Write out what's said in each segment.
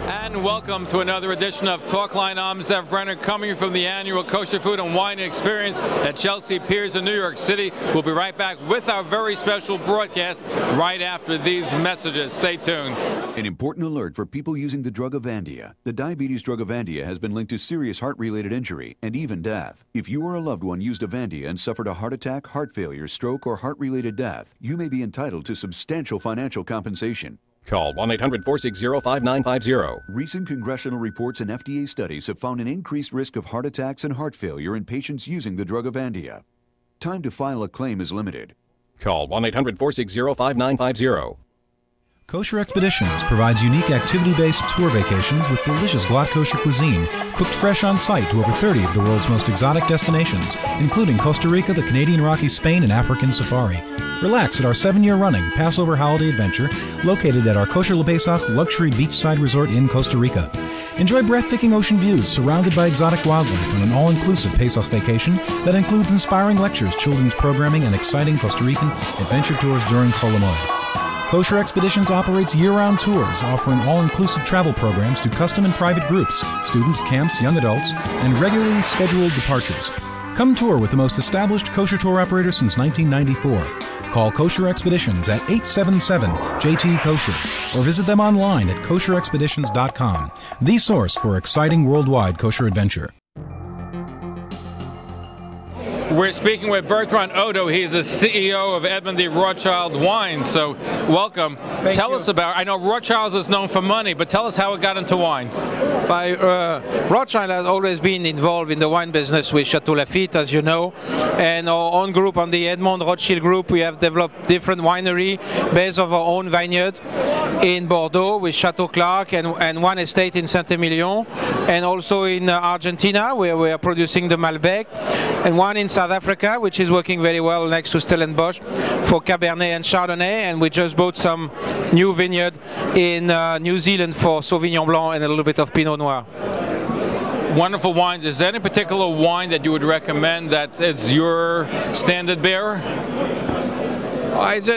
And welcome to another edition of Talkline. I'm Zev Brenner, coming from the annual Kosher Food and Wine Experience at Chelsea Piers in New York City. We'll be right back with our very special broadcast right after these messages. Stay tuned. An important alert for people using the drug Avandia. The diabetes drug Avandia has been linked to serious heart-related injury and even death. If you or a loved one used Avandia and suffered a heart attack, heart failure, stroke, or heart-related death, you may be entitled to substantial financial compensation. Call 1-800-460-5950. Recent congressional reports and FDA studies have found an increased risk of heart attacks and heart failure in patients using the drug Avandia. Time to file a claim is limited. Call 1-800-460-5950. Kosher Expeditions provides unique activity-based tour vacations with delicious glatt kosher cuisine, cooked fresh on site to over 30 of the world's most exotic destinations, including Costa Rica, the Canadian Rockies, Spain, and African safari. Relax at our 7-year running Passover holiday adventure located at our Kosher Le Pesach luxury beachside resort in Costa Rica. Enjoy breathtaking ocean views surrounded by exotic wildlife on an all-inclusive Pesach vacation that includes inspiring lectures, children's programming, and exciting Costa Rican adventure tours during Chol Hamoed. Kosher Expeditions operates year-round tours, offering all-inclusive travel programs to custom and private groups, students, camps, young adults, and regularly scheduled departures. Come tour with the most established kosher tour operator since 1994. Call Kosher Expeditions at 877-JT-KOSHER or visit them online at kosherexpeditions.com, the source for exciting worldwide kosher adventure. We're speaking with Bertrand Odo. He's the CEO of Edmond de Rothschild Wines. So, welcome. Tell us about, I know Rothschild's is known for money, but tell us how it got into wine. Rothschild has always been involved in the wine business with Chateau Lafite, as you know. And our own group, on the Edmond Rothschild group, we have developed different winery based on our own vineyard in Bordeaux with Chateau Clark and one estate in Saint-Emilion, and also in Argentina, where we are producing the Malbec, and one in South Africa, which is working very well next to Stellenbosch for Cabernet and Chardonnay, and we just bought some new vineyard in New Zealand for Sauvignon Blanc and a little bit of Pinot Noir. Wonderful wines. Is there any particular wine that you would recommend that it's your standard bearer?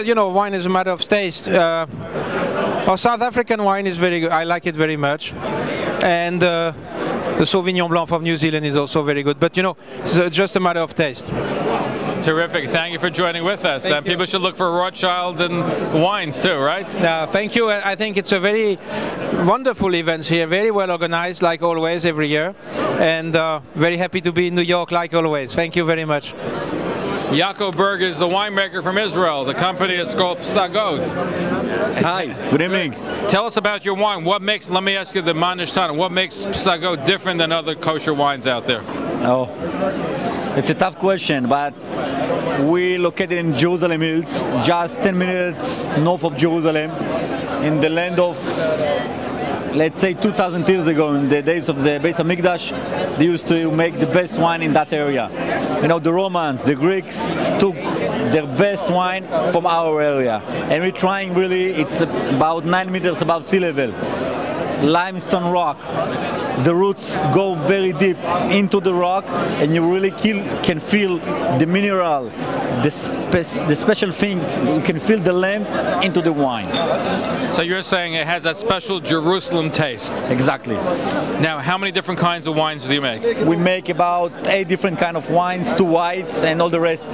You know, wine is a matter of taste. Our South African wine is very good. I like it very much. And the Sauvignon Blanc from New Zealand is also very good. But, you know, it's just a matter of taste. Terrific. Thank you for joining with us. And people should look for Rothschild and wines too, right? Thank you. I think it's a very wonderful event here, very well organized, like always, every year. And very happy to be in New York, like always. Thank you very much. Yaakov Berg is the winemaker from Israel. The company is called Psagot. Hi, good evening. Tell us about your wine. What makes, let me ask you the Manishtan, what makes Psagot different than other kosher wines out there? Oh, it's a tough question, but we located in Jerusalem Hills, just 10 minutes north of Jerusalem, in the land of, let's say 2,000 years ago, in the days of the Beis HaMikdash, they used to make the best wine in that area. You know, the Romans, the Greeks took their best wine from our area. And we're trying really, it's about 9 meters above sea level. Limestone rock. The roots go very deep into the rock, and you really can feel the mineral, the special thing. You can feel the land into the wine. So you're saying it has that special Jerusalem taste? Exactly. Now, how many different kinds of wines do you make? We make about 8 different kinds of wines, 2 whites and all the rest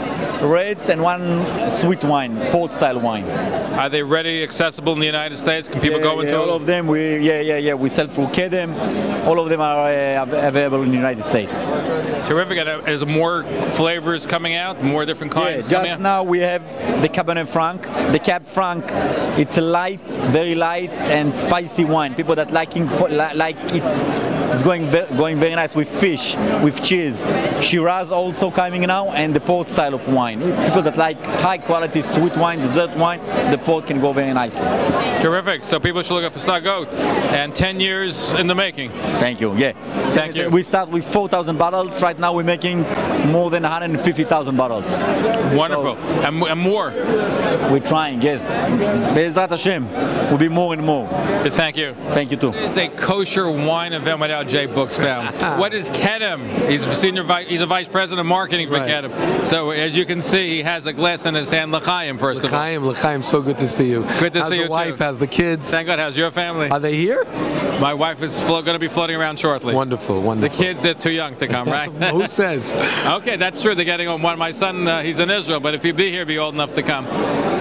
reds, and 1 sweet wine, port-style wine. Are they ready, accessible in the United States? Can people go into all of them? We sell through Kedem. All of them are available in the United States. Terrific. Is more flavors coming out? More different kinds coming out? Just now we have the Cabernet Franc. The Cab Franc, it's a light, very light and spicy wine. People that like it, it's going very nice with fish, with cheese. Shiraz also coming now, and the port style of wine. People that like high quality sweet wine, dessert wine, the port can go very nicely. Terrific. So people should look up for Psagot, and 10 years in the making. Thank you. Yeah. Thank you. We start with 4,000 bottles. Right now we're making more than 150,000 bottles. Wonderful. So, and more. We're trying, yes. Be'ezrat Hashem will be more and more. Thank you. Thank you too. It's a kosher wine event with out Jay Buchsbaum. What is Kedem? He's a vice president of marketing for Kedem. So as you can see, he has a glass in his hand. L'chaim, first of all. L'chaim, so good to see you. Good to see you too. How's the wife? How's the kids? Thank God. How's your family? Are they here? My wife is going to be floating around shortly. Wonderful, wonderful. The kids, they're too young to come, right? Who says? Okay, that's true. They're getting home. My son, he's in Israel, but if he'd be here, he'd be old enough to come.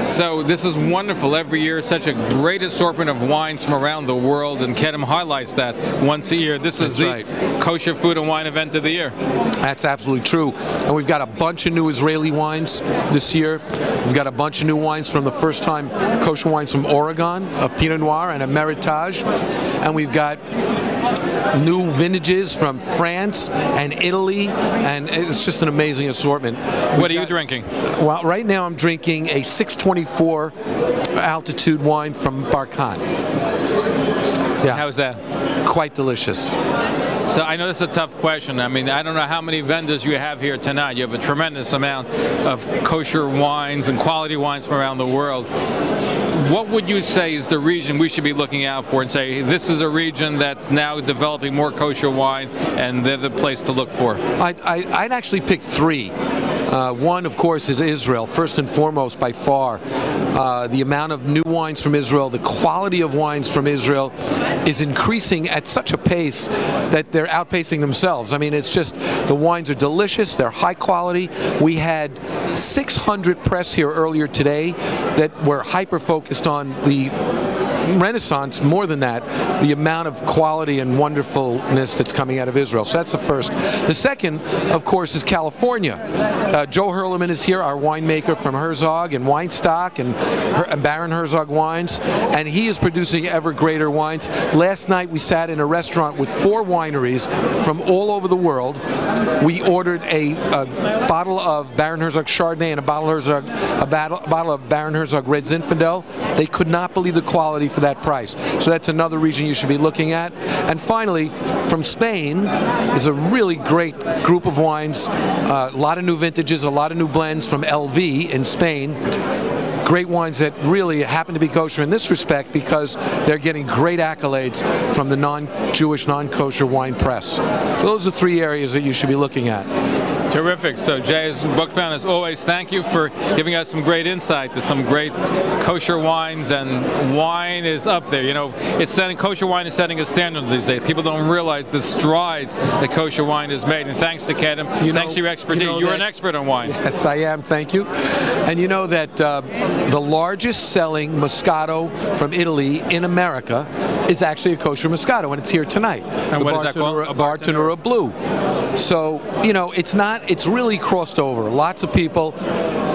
So this is wonderful. Every year, such a great assortment of wines from around the world, and Kedem highlights that once a year. This is the kosher food and wine event of the year. That's absolutely true. And we've got a bunch of new Israeli wines this year. We've got a bunch of new wines from the first time kosher wines from Oregon, a Pinot Noir and a Meritage. And we've got new vintages from France and Italy, and it's just an amazing assortment. What are you drinking? Well, right now I'm drinking a 624 altitude wine from Barkan. Yeah. How's that? Quite delicious. So I know this is a tough question. I mean, I don't know how many vendors you have here tonight. You have a tremendous amount of kosher wines and quality wines from around the world. What would you say is the region we should be looking out for and say, this is a region that's now developing more kosher wine and they're the place to look for? I'd actually pick three. One, of course, is Israel, first and foremost by far. The amount of new wines from Israel, the quality of wines from Israel is increasing at such a pace that they're outpacing themselves. I mean, it's just, the wines are delicious, they're high quality. We had 600 press here earlier today that were hyper-focused on the Renaissance, more than that, the amount of quality and wonderfulness that's coming out of Israel. So that's the first. The second, of course, is California. Joe Hurleman is here, our winemaker from Herzog and Weinstock and Baron Herzog Wines, and he is producing ever greater wines. Last night we sat in a restaurant with 4 wineries from all over the world. We ordered a bottle of Baron Herzog Chardonnay and a bottle of Baron Herzog Red Zinfandel. They could not believe the quality for that price. So that's another region you should be looking at. And finally, from Spain is a really great group of wines, a lot of new vintages, a lot of new blends from LV in Spain. Great wines that really happen to be kosher in this respect because they're getting great accolades from the non-Jewish, non-kosher wine press. So those are 3 areas that you should be looing at. Terrific. So Jay Buchsbaum, as always, thank you for giving us some great insight to some great kosher wines, and wine is up there. You know, kosher wine is setting a standard these days. People don't realize the strides that kosher wine has made, and thanks to Kedem, thanks to your expertise. You're an expert on wine. Yes, I am. Thank you. And you know that the largest selling Moscato from Italy in America is actually a kosher Moscato, and it's here tonight. And what is that called? A Bartonura Blue. So, you know, it's really crossed over. Lots of people.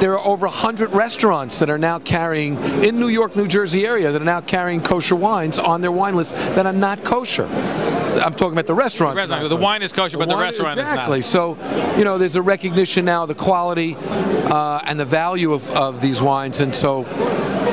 There are over 100 restaurants that are now carrying, in New York, New Jersey area, that are now carrying kosher wines on their wine list that are not kosher. I'm talking about the restaurants. The wine is kosher, but the restaurant is not. Exactly. So, you know, there's a recognition now of the quality and the value of these wines, and so,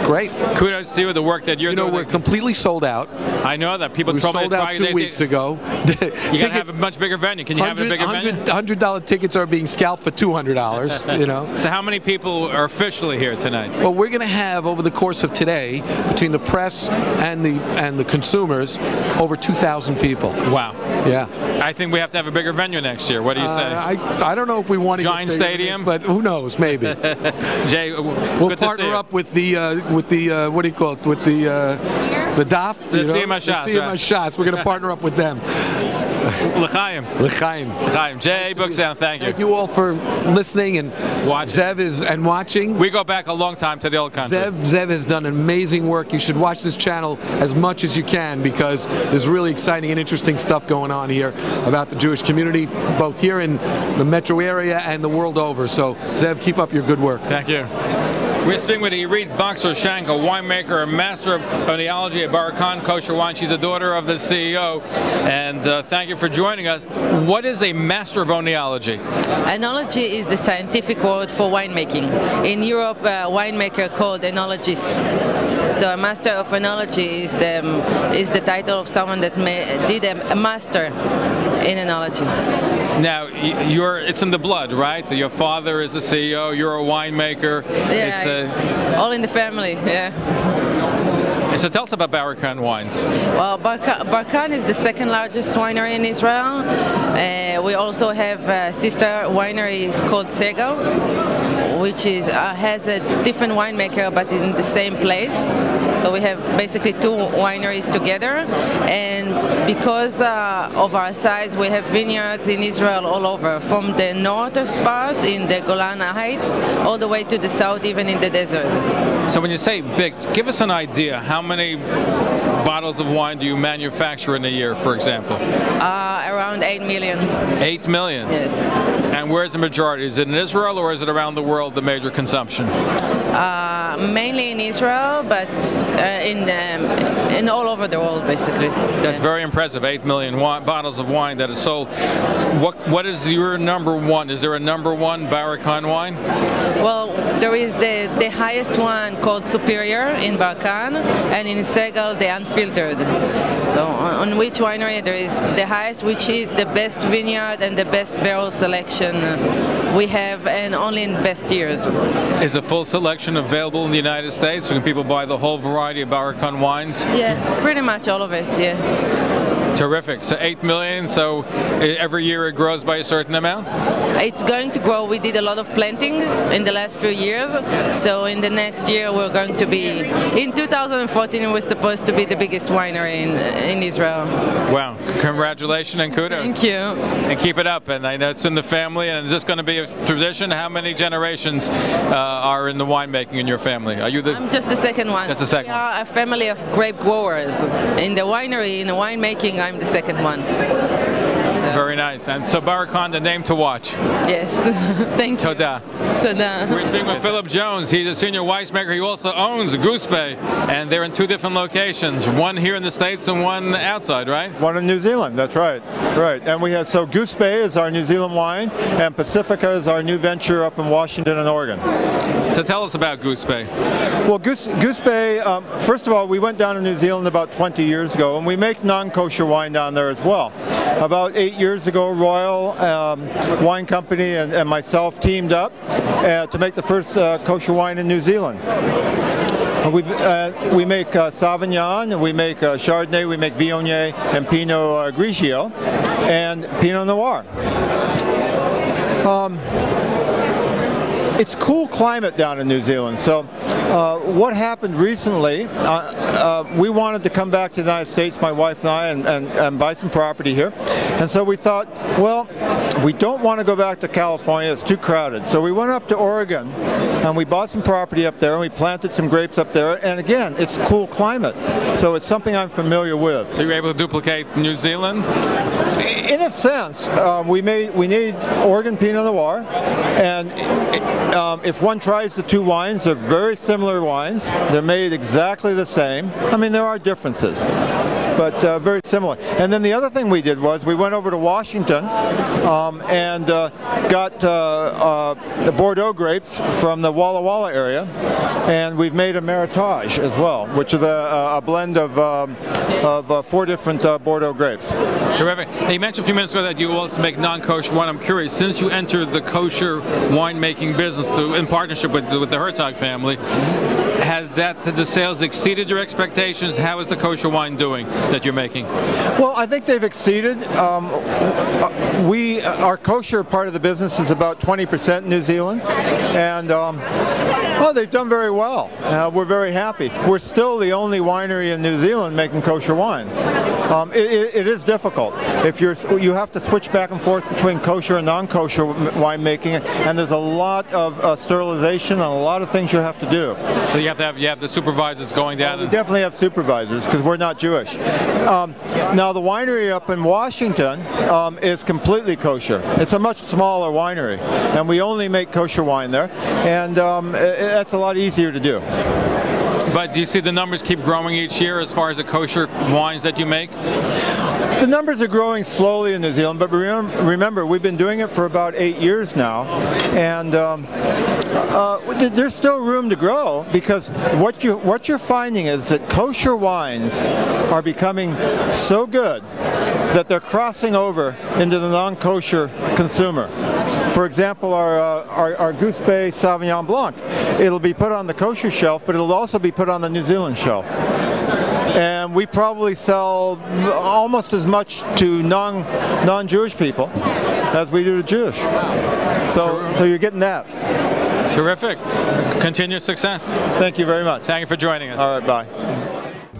great. Kudos to you with the work that you're doing. You know, we're completely sold out. I know that. People told me sold out 2 weeks ago. You got to have a much bigger venue. Can you have a bigger venue? $100 tickets are being scalped for $200, you know. So how many people are officially here tonight? Well, we're going to have, over the course of today, between the press and the consumers, over 2,000 people. Wow. Yeah. I think we have to have a bigger venue next year. What do you say? I don't know if we want to Giant Stadium, but who knows? Maybe. Jay, we'll partner up with the what do you call it? With the DAF. The CMA Shots. We're going to partner up with them. L'chaim. L'chaim. L'chaim. Jay Buchsbaum, thank you. Thank you all for listening and watching. We go back a long time to the old country. Zev has done amazing work. You should watch this channel as much as you can because there's really exciting and interesting stuff going on here about the Jewish community, both here in the metro area and the world over. So, Zev, keep up your good work. Thank you. We're speaking with Irit Boxer-Shank, a winemaker, a master of oenology at Barkan Kosher Wine. She's a daughter of the CEO, and thank you for joining us. What is a master of oenology? Oenology is the scientific word for winemaking. In Europe, a winemaker called enologist. So a master of oenology is the title of someone that did a master in enology. Now, it's in the blood, right? Your father is a CEO, you're a winemaker. Yeah, all in the family, yeah. So tell us about Barrakan Wines. Well, Barrakan is the second largest winery in Israel. We also have a sister winery called Segal, which is has a different winemaker but in the same place. So we have basically two wineries together, and because of our size, we have vineyards in Israel all over, from the northern part in the Golan Heights all the way to the south, even in the desert. So when you say big, give us an idea. How many bottles of wine do you manufacture in a year, for example? Around 8 million. 8 million? Yes. And where's the majority? Is it in Israel or is it around the world, the major consumption? Mainly in Israel, but in all over the world, basically. That's very impressive. 8 million bottles of wine that is sold. What is your number one? Is there a number one Barrakan wine? Well, there is the highest one called Superior in Barrakan, and in Segal the unfiltered. So on which winery there is the highest, which is the best vineyard and the best barrel selection we have, and only in best years. Is a full selection available in the United States? So can people buy the whole variety of Barrakan wines? Yeah, pretty much all of it, yeah. Terrific. So 8 million, so every year it grows by a certain amount? It's going to grow. We did a lot of planting in the last few years, so in the next year we're going to be, in 2014 we're supposed to be the biggest winery in Israel. Wow, congratulations and kudos. Thank you. And keep it up, and I know it's in the family, and is this going to be a tradition? How many generations are in the winemaking in your family? Are you the... I'm just the second one. That's the second one. We are a family of grape growers. In the winery, in the winemaking, I'm the second one. Very nice. And so Barrakan, the name to watch. Yes. Thank you. Toda. Toda. We're speaking with Philip Jones. He's a senior winemaker. He also owns Goose Bay, and they're in two different locations. One here in the States and one outside, right? One in New Zealand. That's right. Right. And we have, so Goose Bay is our New Zealand wine, and Pacifica is our new venture up in Washington and Oregon. So tell us about Goose Bay. Well, Goose Bay, first of all, we went down to New Zealand about 20 years ago, and we make non-kosher wine down there as well. About 8 years ago, Royal Wine Company and myself teamed up to make the first kosher wine in New Zealand. We make Sauvignon, we make Chardonnay, we make Viognier and Pinot Grigio, and Pinot Noir. It's cool climate down in New Zealand, so what happened recently, we wanted to come back to the United States, my wife and I, and buy some property here, and so we thought, well, we don't want to go back to California, it's too crowded, so we went up to Oregon and we bought some property up there and we planted some grapes up there, and again, it's cool climate, so it's something I'm familiar with. So you're able to duplicate New Zealand? In a sense, we need Oregon Pinot Noir, and if one tries the two wines, they're very similar wines. They're made exactly the same. I mean, there are differences, but very similar. And then the other thing we did was we went over to Washington and got the Bordeaux grapes from the Walla Walla area, and we've made a Meritage as well, which is a blend of 4 different Bordeaux grapes. Terrific. You mentioned a few minutes ago that you also make non-kosher wine. I'm curious, since you entered the kosher winemaking business in partnership with the Herzog family, has the sales exceeded your expectations? How is the kosher wine doing that you're making? Well, I think they've exceeded. Our kosher part of the business is about 20% in New Zealand, and well, they've done very well. We're very happy. We're still the only winery in New Zealand making kosher wine. It is difficult. You have to switch back and forth between kosher and non-kosher winemaking, and there's a lot of sterilization and a lot of things you have to do. So you have the supervisors going down. We definitely have supervisors because we're not Jewish. Now the winery up in Washington is completely kosher. It's a much smaller winery, and we only make kosher wine there, and that's a lot easier to do. But do you see the numbers keep growing each year as far as the kosher wines that you make? The numbers are growing slowly in New Zealand, but remember, we've been doing it for about 8 years now, and there's still room to grow, because what you're finding is that kosher wines are becoming so good that they're crossing over into the non-kosher consumer. For example, our Goose Bay Sauvignon Blanc, it'll be put on the kosher shelf, but it'll also be put on the New Zealand shelf. and we probably sell almost as much to non-Jewish people as we do to Jewish. So you're getting that. Terrific. Continued success. Thank you very much. Thank you for joining us. All right, bye.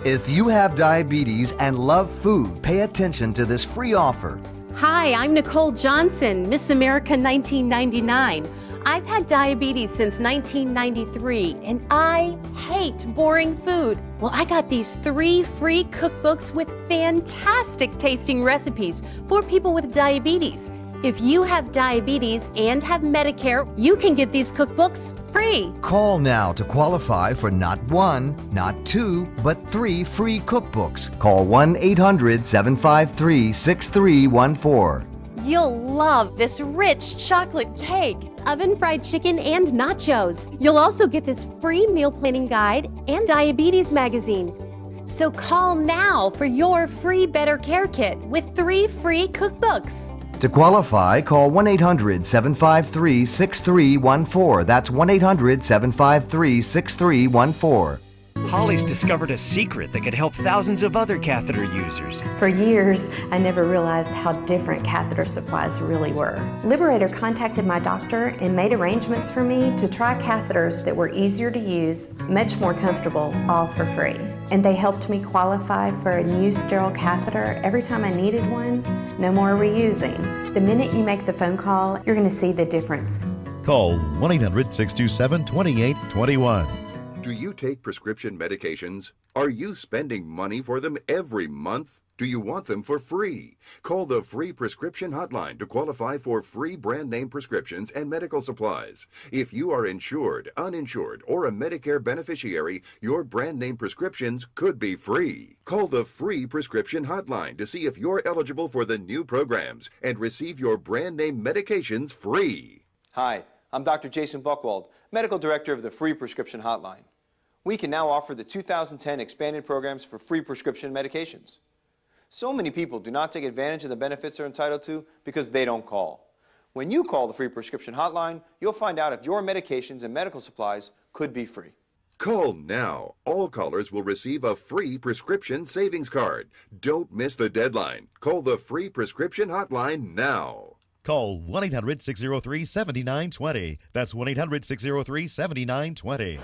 If you have diabetes and love food, pay attention to this free offer. Hi, I'm Nicole Johnson, Miss America 1999. I've had diabetes since 1993, and I hate boring food. Well, I got these 3 free cookbooks with fantastic tasting recipes for people with diabetes. If you have diabetes and have Medicare, you can get these cookbooks free. Call now to qualify for not 1, not 2, but 3 free cookbooks. Call 1-800-753-6314. You'll love this rich chocolate cake, oven-fried chicken, and nachos. You'll also get this free meal planning guide and diabetes magazine. So call now for your free Better Care Kit with 3 free cookbooks. To qualify, call 1-800-753-6314. That's 1-800-753-6314. Holly's discovered a secret that could help thousands of other catheter users. For years, I never realized how different catheter supplies really were. Liberator contacted my doctor and made arrangements for me to try catheters that were easier to use, much more comfortable, all for free. And they helped me qualify for a new sterile catheter every time I needed one. No more reusing. The minute you make the phone call, you're going to see the difference. Call 1-800-627-2821. Do you take prescription medications? Are you spending money for them every month? Do you want them for free? Call the free prescription hotline to qualify for free brand name prescriptions and medical supplies. If you are insured, uninsured, or a Medicare beneficiary, your brand name prescriptions could be free. Call the free prescription hotline to see if you're eligible for the new programs and receive your brand name medications free. Hi, I'm Dr. Jason Buchwald, Medical Director of the Free Prescription Hotline. We can now offer the 2010 expanded programs for free prescription medications. So many people do not take advantage of the benefits they're entitled to because they don't call. When you call the Free Prescription Hotline, you'll find out if your medications and medical supplies could be free. Call now. All callers will receive a free prescription savings card. Don't miss the deadline. Call the Free Prescription Hotline now. Call 1-800-603-7920. That's 1-800-603-7920.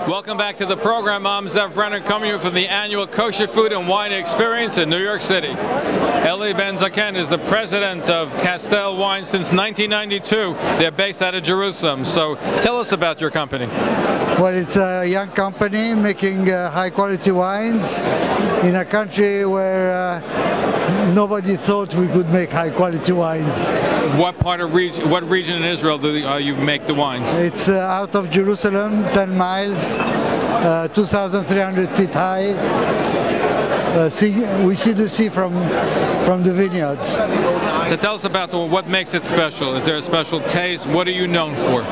Welcome back to the program. I'm Zev Brenner, coming to you from the annual Kosher Food and Wine Experience in New York City. Eli Ben-Zaken is the president of Castell Wine since 1992. They're based out of Jerusalem. So tell us about your company. Well, it's a young company making high-quality wines in a country where nobody thought we could make high-quality wines. What region in Israel do you make the wines? It's out of Jerusalem, 10 miles, 2,300 feet high. We see the sea from the vineyards. So tell us about what makes it special. Is there a special taste? What are you known for?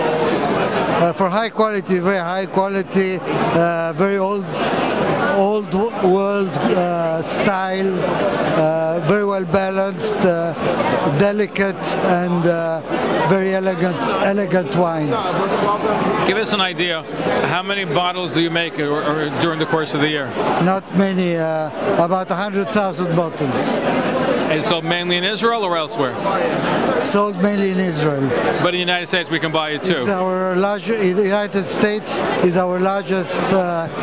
For high quality, very high quality, very old world style, very well balanced, delicate and very elegant wines. Give us an idea, how many bottles do you make during the course of the year? Not many, about 100,000 bottles. And sold mainly in Israel or elsewhere? Sold mainly in Israel. But in the United States we can buy it too? The United States is our largest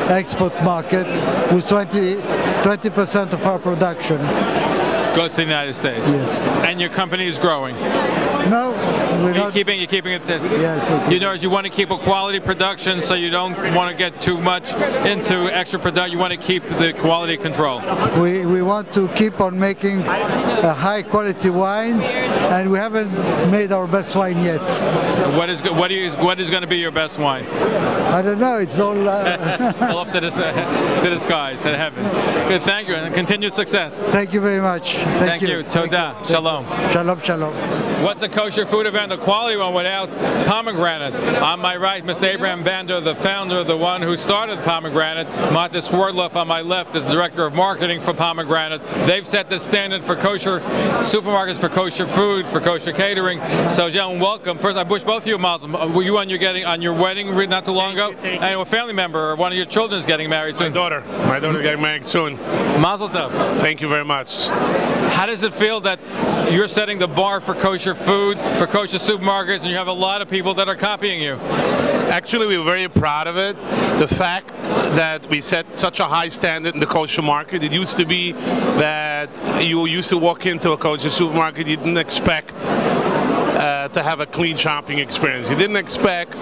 export market, with 20% of our production. Goes to the United States? Yes. And your company is growing? No, we're not. You're keeping it this? Yeah, it's okay. You know, you want to keep a quality production, so you don't want to get too much into extra production. You want to keep the quality control. We want to keep on making high quality wines, and we haven't made our best wine yet. What is going to be your best wine? I don't know. It's all up to the skies, to the heavens. Good, thank you, and continued success. Thank you very much. Thank you. Toda. Shalom. Shalom, shalom. What's a kosher food event, a quality one, without pomegranate? On my right, Mr. Abraham Bender, the founder, the one who started Pomegranate. Marta Swerdloff on my left is the director of marketing for Pomegranate. They've set the standard for kosher supermarkets, for kosher food, for kosher catering. So, gentlemen, welcome. First, I wish both of you a mazel. Were you on your wedding not too long ago? Thank you. And a family member, or one of your children is getting married soon. My daughter's getting married soon. Mazel tov. Thank you very much. How does it feel that you're setting the bar for kosher food, for kosher supermarkets, and you have a lot of people that are copying you? Actually, we're very proud of it. The fact that we set such a high standard in the kosher market. It used to be that you used to walk into a kosher supermarket, you didn't expect to have a clean shopping experience. You didn't expect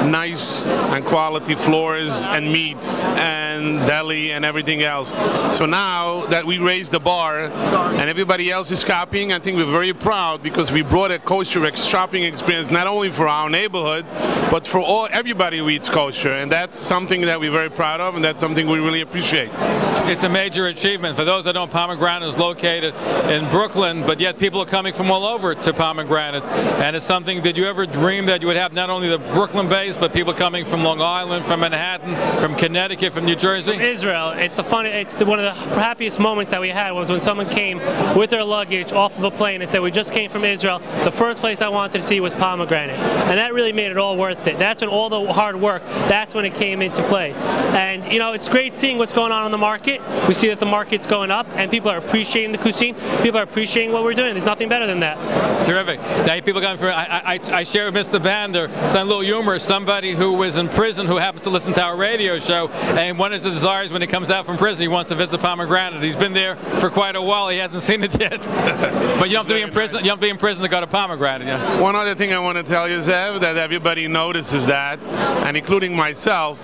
nice and quality floors and meats and deli and everything else. So now that we raised the bar and everybody else is copying, I think we're very proud because we brought a kosher shopping experience not only for our neighborhood, but for everybody who eats kosher. And that's something that we're very proud of, and that's something we really appreciate. It's a major achievement. For those that don't, Pomegranate is located in Brooklyn, but yet people are coming from all over to Pomegranate. And it's something, did you ever dream that you would have not only the Brooklyn base, but people coming from Long Island, from Manhattan, from Connecticut, from New Jersey? From Israel. It's one of the happiest moments that we had was when someone came with their luggage off of a plane and said, we just came from Israel. The first place I wanted to see was Pomegranate. And that really made it all worth it. That's when all the hard work, that's when it came into play. And, you know, it's great seeing what's going on the market. We see that the market's going up and people are appreciating the cuisine. People are appreciating what we're doing. There's nothing better than that. Terrific. Now, people coming from, I share with Mr. Bander, some little humor, somebody who was in prison who happens to listen to our radio show, and one of his desires when he comes out from prison, he wants to visit Pomegranate. He's been there for quite a while. He hasn't seen it yet. But you don't have to be in prison. You don't have to be in prison to go to Pomegranate. Yeah. One other thing I want to tell you, Zev, that everybody notices that, and including myself,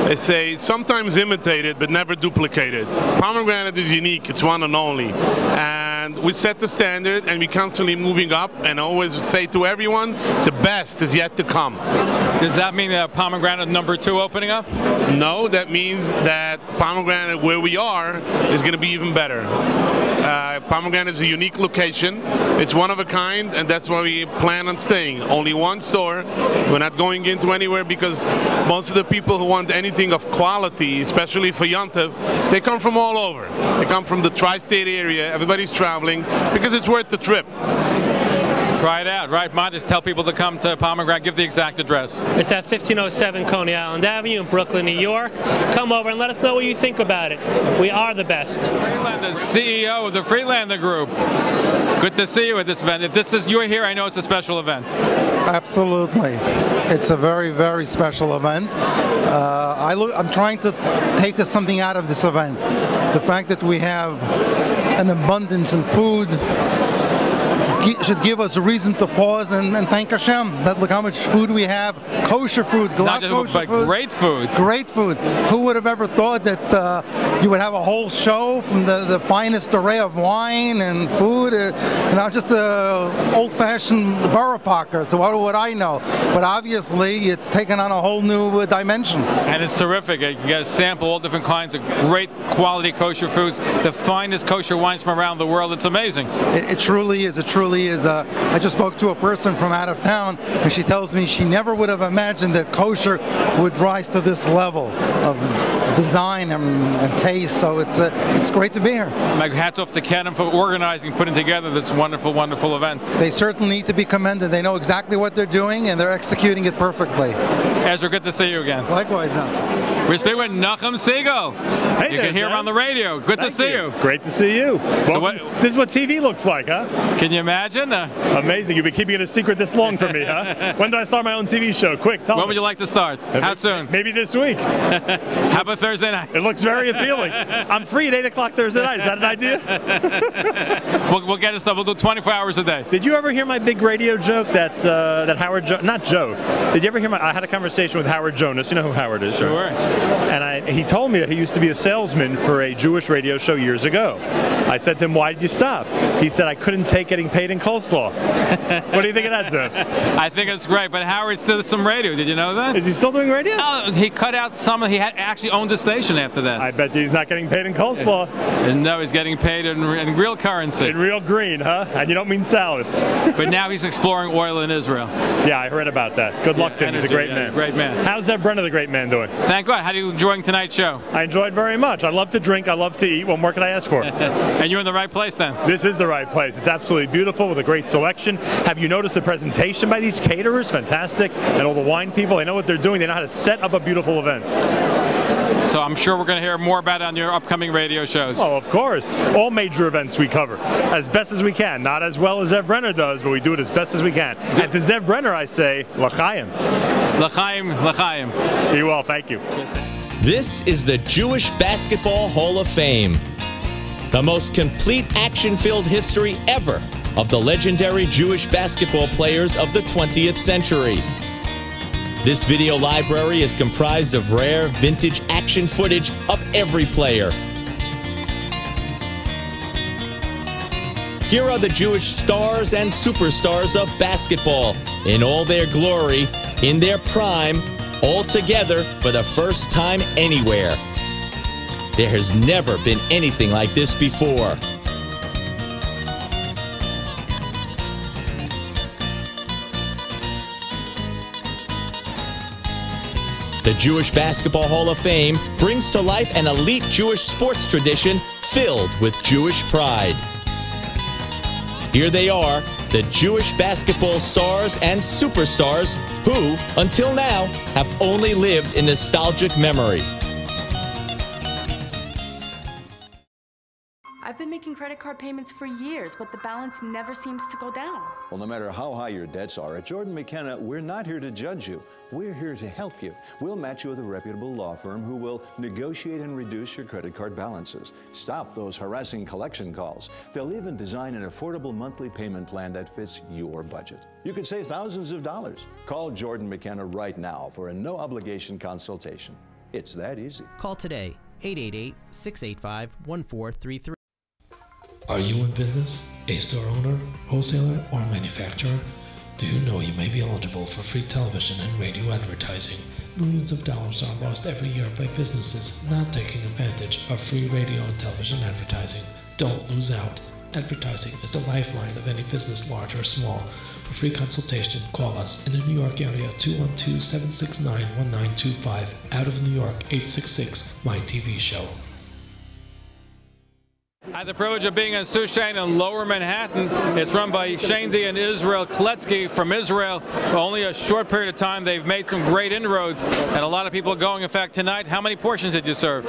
they say sometimes imitated but never duplicated. Pomegranate is unique. It's one and only. And we set the standard, and we're constantly moving up, and always say to everyone, the best is yet to come. Does that mean that Pomegranate #2 opening up? No, that means that Pomegranate, where we are, is going to be even better. Pomegranate is a unique location. It's one of a kind, and that's why we plan on staying. Only one store. We're not going into anywhere because most of the people who want anything of quality, especially for Yom Tov, they come from all over. They come from the tri-state area. Everybody's traveling because it's worth the trip. Try it out, right? Ma, just tell people to come to Pomegranate. Give the exact address. It's at 1507 Coney Island Avenue in Brooklyn, New York. Come over and let us know what you think about it. We are the best. Freelander, CEO of the Freelander Group. Good to see you at this event. If this is you're here, I know it's a special event. Absolutely. It's a very, very special event. I'm trying to take something out of this event. The fact that we have an abundance in food should give us a reason to pause and thank Hashem. That look how much food we have, kosher food, great food. Great food. Who would have ever thought that you would have a whole show from the finest array of wine and food? Just an old-fashioned borough parker. So what would I know? But obviously, it's taken on a whole new dimension. And it's terrific. You get to sample all different kinds of great quality kosher foods, the finest kosher wines from around the world. It's amazing. It truly is. It truly is. I just spoke to a person from out of town, and she tells me she never would have imagined that kosher would rise to this level of design and taste. So it's great to be here. My hats off to Kedem for organizing, putting together this wonderful, wonderful event. They certainly need to be commended. They know exactly what they're doing, and they're executing it perfectly. Ezra, good to see you again. Likewise, We're speaking with Nachum Siegel. Hey, you can hear him on the radio. Good to see you. Great to see you. Well, this is what TV looks like, huh? Can you imagine? Amazing. You've been keeping it a secret this long from me, huh? When do I start my own TV show? Quick, tell me. When would you like to start? How soon? Maybe this week. How about Thursday night? It looks very appealing. I'm free at 8 o'clock Thursday night. Is that an idea? We'll get it stuff. We'll do 24 hours a day. Did you ever hear my big radio joke that Howard not joke? Did you ever hear I had a conversation conversation with Howard Jonas. You know who Howard is, Sure. right? And he told me that he used to be a salesman for a Jewish radio show years ago. I said to him, why did you stop? He said, I couldn't take getting paid in coleslaw. What do you think of that, Zev? I think it's great, but Howard still does some radio. Did you know that? Is he still doing radio? Oh, he cut out some. He had actually owned a station after that. I bet you he's not getting paid in coleslaw. No, he's getting paid in real currency. In real green, huh? And you don't mean salad. But now he's exploring oil in Israel. Yeah, I heard about that. Good luck to him. He's a great man. Great man. How's Zev Brenner, the great man, doing? Thank God. How are you enjoying tonight's show? I enjoyed very much. I love to drink. I love to eat. What more could I ask for? And you're in the right place then? This is the right place. It's absolutely beautiful with a great selection. Have you noticed the presentation by these caterers? Fantastic. And all the wine people, they know what they're doing. They know how to set up a beautiful event. So I'm sure we're going to hear more about it on your upcoming radio shows. Oh, of course. All major events we cover as best as we can. Not as well as Zev Brenner does, but we do it as best as we can. And to Zev Brenner, I say, L'chaim. L'chaim, l'chaim. Be well, thank you. This is the Jewish Basketball Hall of Fame. The most complete action-filled history ever of the legendary Jewish basketball players of the 20th century. This video library is comprised of rare, vintage action footage of every player. Here are the Jewish stars and superstars of basketball in all their glory, in their prime, all together for the first time anywhere. There has never been anything like this before. The Jewish Basketball Hall of Fame brings to life an elite Jewish sports tradition filled with Jewish pride. Here they are, the Jewish basketball stars and superstars who, until now, have only lived in nostalgic memory. I've been making credit card payments for years, but the balance never seems to go down. Well, no matter how high your debts are, at Jordan McKenna, we're not here to judge you. We're here to help you. We'll match you with a reputable law firm who will negotiate and reduce your credit card balances. Stop those harassing collection calls. They'll even design an affordable monthly payment plan that fits your budget. You could save thousands of dollars. Call Jordan McKenna right now for a no-obligation consultation. It's that easy. Call today, 888-685-1433. Are you in business, a store owner, wholesaler, or manufacturer? Do you know you may be eligible for free television and radio advertising? Millions of dollars are lost every year by businesses not taking advantage of free radio and television advertising. Don't lose out. Advertising is the lifeline of any business, large or small. For free consultation, call us in the New York area, 212-769-1925. Out of New York, 866-MY-TV-SHOW. I had the privilege of being in Sushain in Lower Manhattan. It's run by Shandy and Israel Kletsky from Israel. For only a short period of time, they've made some great inroads, and a lot of people are going. In fact, tonight, how many portions did you serve?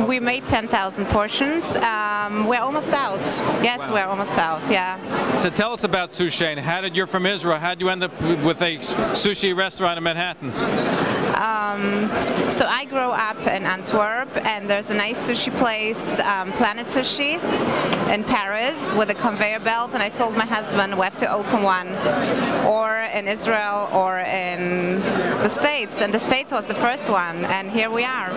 We made 10,000 portions. We're almost out. Yes, wow. We're almost out, yeah. So tell us about Sushain. You're from Israel. How did you end up with a sushi restaurant in Manhattan? So I grew up in Antwerp, and there's a nice sushi place, Planet Sushi, in Paris with a conveyor belt, and I told my husband we have to open one, or in Israel or in the States, and the States was the first one, and here we are.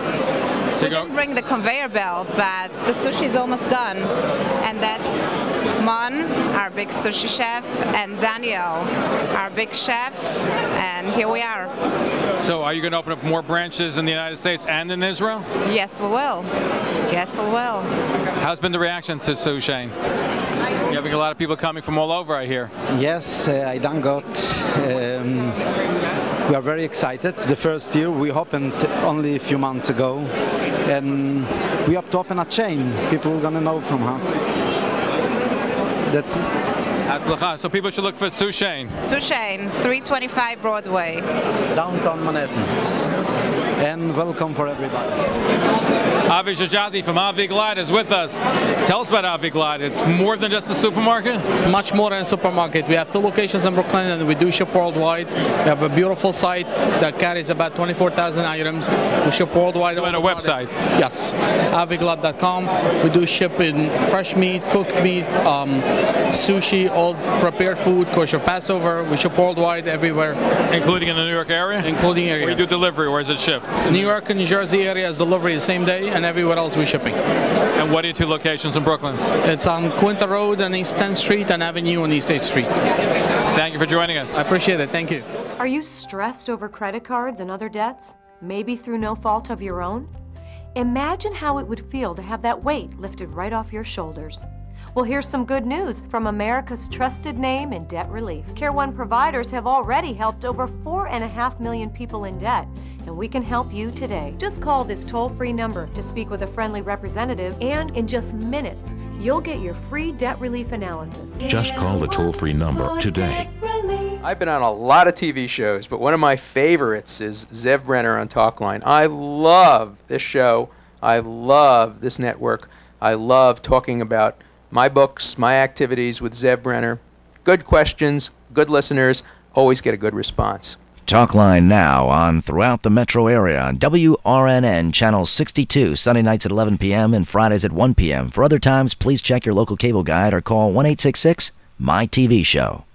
We didn't bring the conveyor belt, but the sushi is almost done, and that's Mon, our big sushi chef, and Daniel, our big chef, and here we are. So are you going to open up more branches in the United States and in Israel? Yes, we will. Yes, we will. How's been the reaction to Sushain? You're having a lot of people coming from all over, I hear. Yes, I done got. We are very excited. The first year we opened only a few months ago, and we have to open a chain. People are going to know from us. That's it. So people should look for Sushain. Sushain, 325 Broadway. Downtown Manhattan. And and welcome for everybody. Avi Shajati from Avi Glad is with us. Tell us about Avi Glad. It's more than just a supermarket? It's much more than a supermarket. We have 2 locations in Brooklyn and we do ship worldwide. We have a beautiful site that carries about 24,000 items. We ship worldwide. You have a website? Yes, aviglad.com. We do ship in fresh meat, cooked meat, sushi, all prepared food, kosher Passover. We ship worldwide everywhere. Including in the New York area? Including area. Or you do delivery, or is it shipped? New York and New Jersey area is delivery the same day, and everywhere else we're shipping. And what are your 2 locations in Brooklyn? It's on Quinta Road on East 10th Street and Avenue on East 8th Street. Thank you for joining us. I appreciate it. Thank you. Are you stressed over credit cards and other debts? Maybe through no fault of your own? Imagine how it would feel to have that weight lifted right off your shoulders. Well, here's some good news from America's trusted name in debt relief. Care One providers have already helped over 4.5 million people in debt, and we can help you today. Just call this toll-free number to speak with a friendly representative, and in just minutes, you'll get your free debt relief analysis. Just call the toll-free number today. I've been on a lot of TV shows, but one of my favorites is Zev Brenner on Talkline. I love this show. I love this network. I love talking about my books, my activities with Zev Brenner. Good questions, good listeners, always get a good response. Talkline now on throughout the metro area on WRNN Channel 62, Sunday nights at 11 p.m. and Fridays at 1 p.m. For other times, please check your local cable guide or call 1-866-MY-TV-SHOW.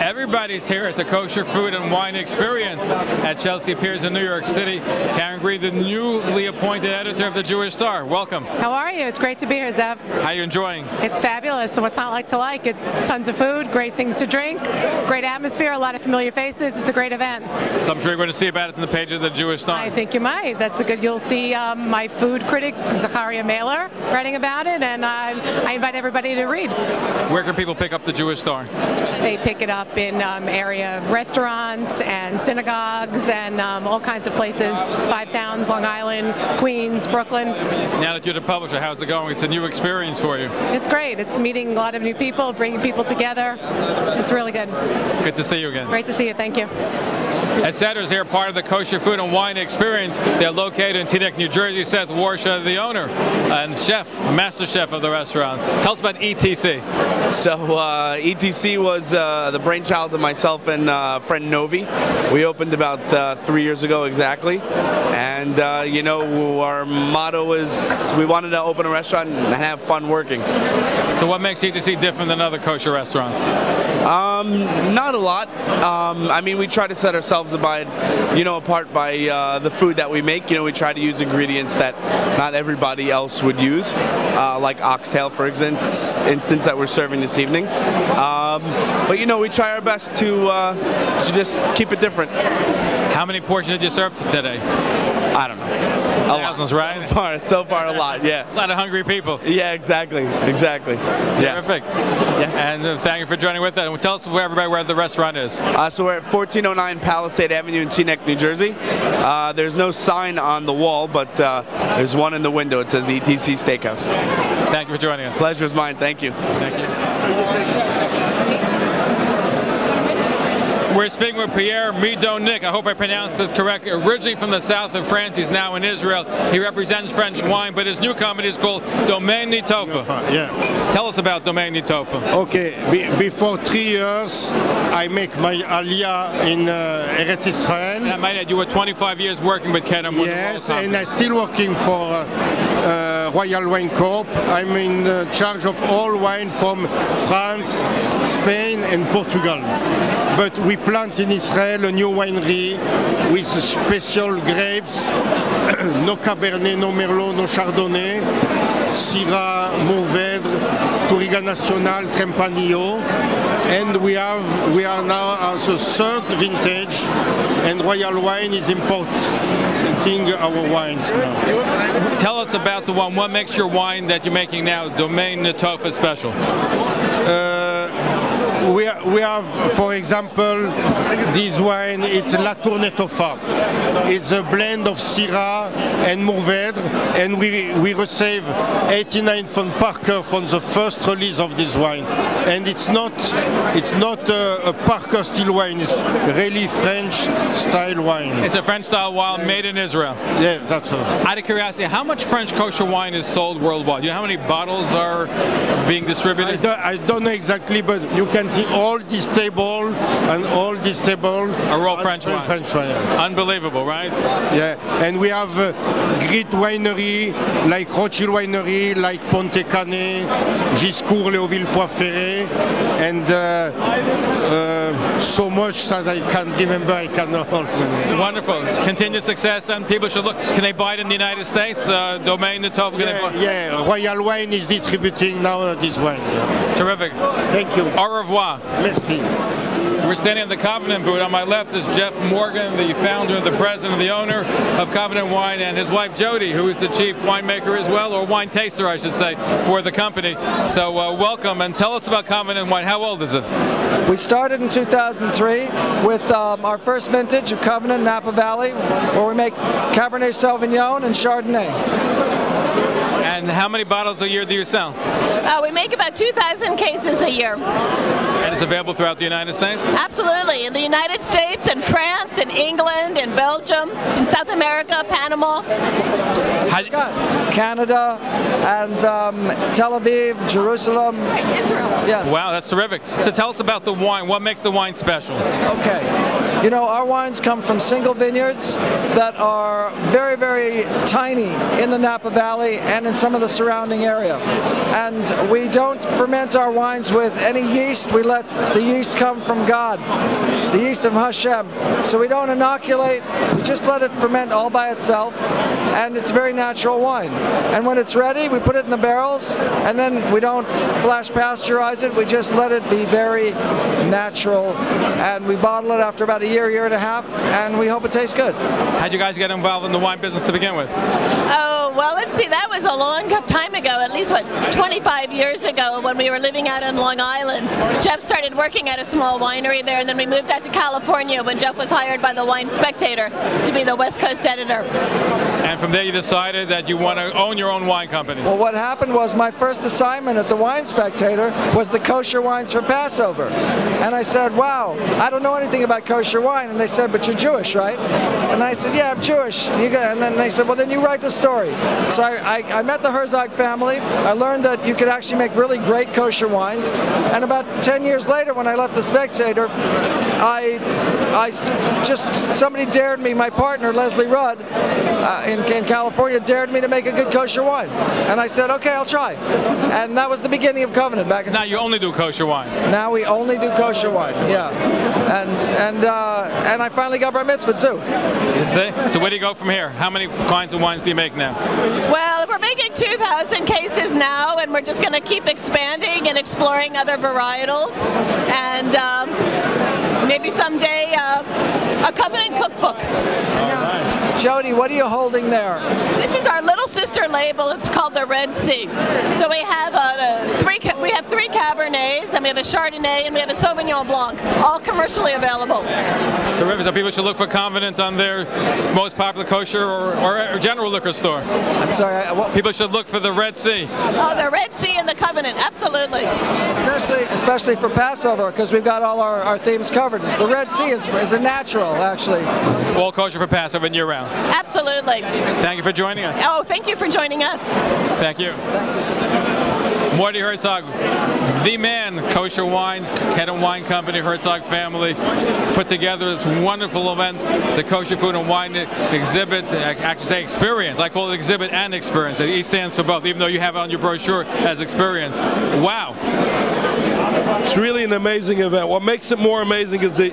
Everybody's here at the Kosher Food and Wine Experience at Chelsea Piers in New York City. Karen Green, the newly appointed editor of the Jewish Star. Welcome. How are you? It's great to be here, Zev. How are you enjoying? It's fabulous. So what's not like to like? It's tons of food, great things to drink, great atmosphere, a lot of familiar faces. It's a great event. So I'm sure you're going to see about it in the page of the Jewish Star. I think you might. That's a good. You'll see my food critic, Zachariah Mailer, writing about it, and I invite everybody to read. Where can people pick up the Jewish Star? They pick it up in area restaurants and synagogues and all kinds of places. 5 towns, Long Island, Queens, Brooklyn. Now that you're the publisher, how's it going? It's a new experience for you. It's great. It's meeting a lot of new people, bringing people together. It's really good. Good to see you again. Great to see you. Thank you. Caterers here, part of the Kosher Food and Wine Experience. They're located in Teaneck, New Jersey. Seth Warsha, the owner and chef, master chef of the restaurant. Tell us about ETC. So ETC was the brainchild of myself and friend Novi. We opened about 3 years ago exactly, and you know, our motto is we wanted to open a restaurant and have fun working. So what makes ETC different than other kosher restaurants? Not a lot. I mean, we try to set ourselves apart by the food that we make. You know, we try to use ingredients that not everybody else would use, like oxtail, for instance, that we're serving this evening. But you know, we try our best to just keep it different. How many portions did you serve today? I don't know. Thousands, right? So far, a lot. Yeah. A lot of hungry people. Yeah, exactly. Yeah. Terrific. Yeah. And thank you for joining with us. And tell us where the restaurant is. So we're at 1409 Palisade Avenue in Teaneck, New Jersey. There's no sign on the wall, but there's one in the window. It says ETC Steakhouse. Thank you for joining us. Pleasure's mine. Thank you. Thank you. We're speaking with Pierre Midonik. I hope I pronounced this correctly. Originally from the south of France, he's now in Israel. He represents French wine, but his new company is called Domaine Nitofa. Yeah. Tell us about Domaine Nitofa. Okay. Before 3 years, I make my aliyah in Eretz Israel. And I might add, you were 25 years working with Kedem. Yes, and I'm still working for Royal Wine Corp. I'm in charge of all wine from France, Spain, and Portugal. But we plant in Israel a new winery with special grapes, no Cabernet, no Merlot, no Chardonnay, Syrah, Mourvèdre, Touriga Nacional, Tempranillo, and we are now at the 3rd vintage, and Royal Wine is importing our wines now. Tell us about the one. What makes your wine that you're making now, Domaine Nitofa, special? we have, for example, this wine. It's La Tournée Toffa. It's a blend of Syrah and Mourvèdre, and we received 89 from Parker from the first release of this wine. And it's not a Parker style wine. It's really French style wine. It's a French style wine made in Israel. Yeah, that's right. Out of curiosity, how much French kosher wine is sold worldwide? Do you know how many bottles are being distributed? I don't know exactly, but you can see all this table and all this table are all French wine. Yeah. Unbelievable, right? Yeah, and we have great winery like Rothschild Winery, like Ponte Canet, Giscourt, Léoville, Poix-Ferré, and so much that I can't remember. I cannot. Wonderful. Continued success, and people should look. Can they buy it in the United States? Domaine de Tov? Yeah, Royal Wine is distributing now this wine. Yeah. Terrific. Thank you. Au revoir. Merci. We're standing at the Covenant booth. On my left is Jeff Morgan, the founder, the president, the owner of Covenant Wine, and his wife Jody, who is the chief winemaker as well, or wine taster, I should say, for the company. So welcome, and tell us about Covenant Wine. How old is it? We started in 2003 with our first vintage of Covenant Napa Valley, where we make Cabernet Sauvignon and Chardonnay. And how many bottles a year do you sell? We make about 2,000 cases a year. And it's available throughout the United States? Absolutely. In the United States, in France, in England, in Belgium, in South America, Panama. Canada, and Tel Aviv, Jerusalem. Israel. Yeah. Wow, that's terrific. So tell us about the wine. What makes the wine special? Okay. You know, our wines come from single vineyards that are very, very tiny in the Napa Valley and in some of the surrounding area. And we don't ferment our wines with any yeast. We let the yeast come from God, the yeast of Hashem. So we don't inoculate. We just let it ferment all by itself. And it's a very natural wine. And when it's ready, we put it in the barrels, and then we don't flash pasteurize it. We just let it be very natural. And we bottle it after about a year and a half, and we hope it tastes good. How'd you guys get involved in the wine business to begin with? Oh, well, let's see. That was a long time ago, at least, 25 years ago when we were living out on Long Island. Jeff started working at a small winery there, and then we moved out to California when Jeff was hired by the Wine Spectator to be the West Coast editor. And from there you decided that you want to own your own wine company. Well, what happened was my first assignment at the Wine Spectator was the kosher wines for Passover. And I said, wow, I don't know anything about kosher wine. And they said, but you're Jewish, right? And I said, yeah, I'm Jewish. And then they said, well, then you write the story. So I met the Herzog family. I learned that you could actually make really great kosher wines. And about 10 years later, when I left the Spectator, somebody dared me, my partner, Leslie Rudd, in California, dared me to make a good kosher wine. And I said, okay, I'll try. And that was the beginning of Covenant back in. Now you only do kosher wine. Now we only do kosher wine, yeah. And I finally got bar mitzvah too. You see? So where do you go from here? How many kinds of wines do you make now? Well, we're making 2,000 cases now, and we're just going to keep expanding and exploring other varietals. And maybe someday a Covenant cookbook. Jody, what are you holding there? This is our little sister label. It's called the Red Sea. So we have three Cabernets, and we have a Chardonnay, and we have a Sauvignon Blanc, all commercially available. Terrific. So people should look for Covenant on their most popular kosher or general liquor store. I'm sorry. People should look for the Red Sea. Oh, the Red Sea and the Covenant, absolutely. Especially for Passover, because we've got all our themes covered. The Red Sea is a natural, actually. All kosher for Passover and year-round. Absolutely. Thank you for joining us. Oh, thank you for joining us. Thank you. Thank you so much. Morty Herzog, the man, Kosher Wines, Kedem Wine Company, Herzog family, put together this wonderful event, the Kosher Food and Wine Exhibit, actually say experience. I call it exhibit and experience. E stands for both, even though you have it on your brochure as experience. Wow. It's really an amazing event. What makes it more amazing is the